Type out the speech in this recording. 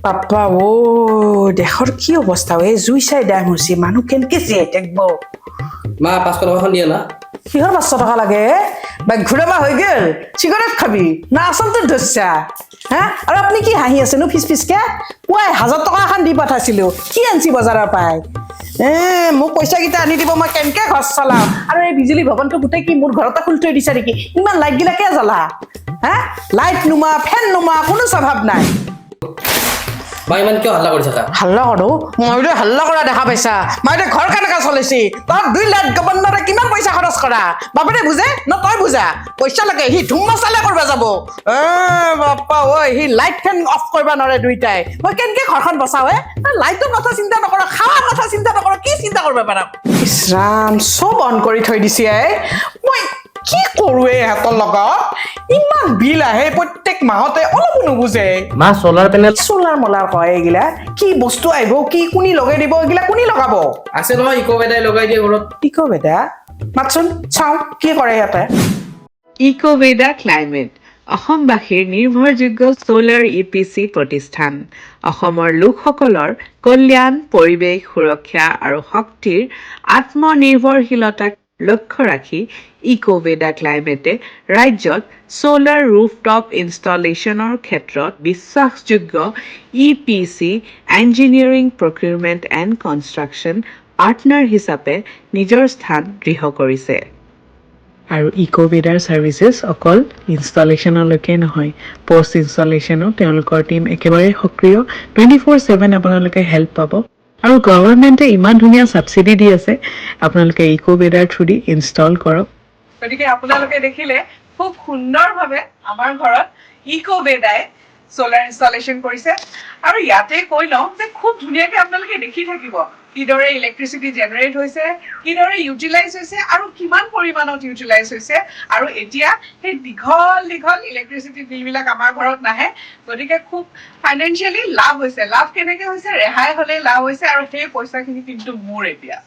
বাপ্পা ও দেশৰ কি অৱস্থা এই জুই চাই দাম হৈছে মানুহ কেনেকে জীয়াই থাকিব মা 500 টকাখন দিয়া না কিহৰ 500 টকা লাগে বা ঘূৰাবা হৈ গেল চিগাৰেট খাবি না আচলতে ধৰছা হা আৰু আপুনি কি হাঁহি আছে নো ফিচকে কোৱাই 1000 টকা এখন দি পঠাইছিলো কি আনছি বজাৰৰ পাই মোক পইচা কিটা আনি দিব মই কেনকে ঘৰ চলাম আৰু এই বিজুলী ভৱনটো গোটেই কি মোৰ ঘৰতে খুলি থৈ দিছা নেকি ইমান লাইট গিলা কিয় জ্বলা হা লাইট নুমা ফেন নুমা কোনো স্বভাৱ নাই মা ইমান কিয় হাল্লা কৰি থাকা হাল্লা কৰো মই হাল্লা কৰা দেখা পাইছা মই ঘৰ কেনেকা চলিছি তই 2 লাখ গৱৰ্ণৰে কিমান পইচা খৰচ কৰা বাপৰে বুজে ন তই বুজা পইচা লাগে সি ধুম মচালা কৰিব যাব বাপ্পা ঐ সি লাইট ফেন অফ কৰিব নোৱাৰে দুইটাই মই কেনেকে ঘৰখন বচাওঁ লাইটৰ কথা চিন্তা নকৰ খাৱাৰ কথা চিন্তা নকৰ কি চিন্তা কৰিব পাৰা ইছৰাম চব অন কৰি থৈ দিছে মই কি কৰোৱে হাতৰ লগত ইমান বিল আহে প্ৰত্যেক মাহতে অলপ নুবুজে মা সোলাৰ পেনেল সোলাৰ মলাৰ কয় এইগিলা কি বস্তু আহিব কি কোনি লগাই দিব এইগিলা কোনি লগাব আছে নহয় ইকো বেদাই লগাই দিয়ে ঘৰত ইকো বেদা মাতচোন চাওঁ কি কৰে ইয়াতে ইকোভেদা ক্লাইমেট অসমবাসীৰ নিৰ্ভৰযোগ্য সোলাৰ ইপিচি প্ৰতিষ্ঠান অসমৰ লোকসকলৰ কল্যাণ পৰিৱেশ সুৰক্ষা আৰু শক্তিৰ আত্মনিৰ্ভৰশীলতাক লক্ষ্য ৰাখি ইকোভেদা ক্লাইমেটে ৰাজ্যত সোলাৰ ৰুফটপ ইনষ্টলেশ্যনৰ ক্ষেত্ৰত বিশ্বাসযোগ্য EPC engineering procurement and construction partner হিচাপে নিজৰ স্থান দৃঢ় কৰিছে আৰু ইকোভেদাৰ ছাৰ্ভিচেছ অকল ইনষ্টলেশ্যনলৈকে নহয় পষ্ট ইনষ্টলেশ্যনো তেওঁলোকৰ টীম একেবাৰে সক্ৰিয় 24/7 আপোনালোকে হেল্প পাব আৰু গভৰ্ণমেণ্টে ইমান ধুনীয়া ছাবচিডি দি আছে আপোনালোকে ইকোভেদাৰ থ্ৰুদি ইনষ্টল কৰক গতিকে আপোনালোকে দেখিলে খুব সুন্দৰভাৱে আমাৰ ঘৰত ইকোভেদাই সোলাৰ ইনষ্টলেশ্যন কৰিছে আৰু ইয়াতে কৈ লওঁ যে খুব ধুনীয়াকৈ আপোনালোকে দেখি থাকিব কিদৰে ইলেক্ট্ৰিচিটি জেনেৰেট হৈছে কিদৰে ইউটিলাইজ হৈছে আৰু কিমান পৰিমাণত ইউটিলাইজ হৈছে আৰু এতিয়া সেই দীঘল ইলেক্ট্ৰিচিটি বিলবিলাক আমাৰ ঘৰত নাহে গতিকে খুব ফাইনেন্সিয়েলি লাভ হৈছে লাভ কেনেকৈ হৈছে ৰেহাই হ'লে লাভ হৈছে আৰু সেই পইচাখিনি কিন্তু মোৰ এতিয়া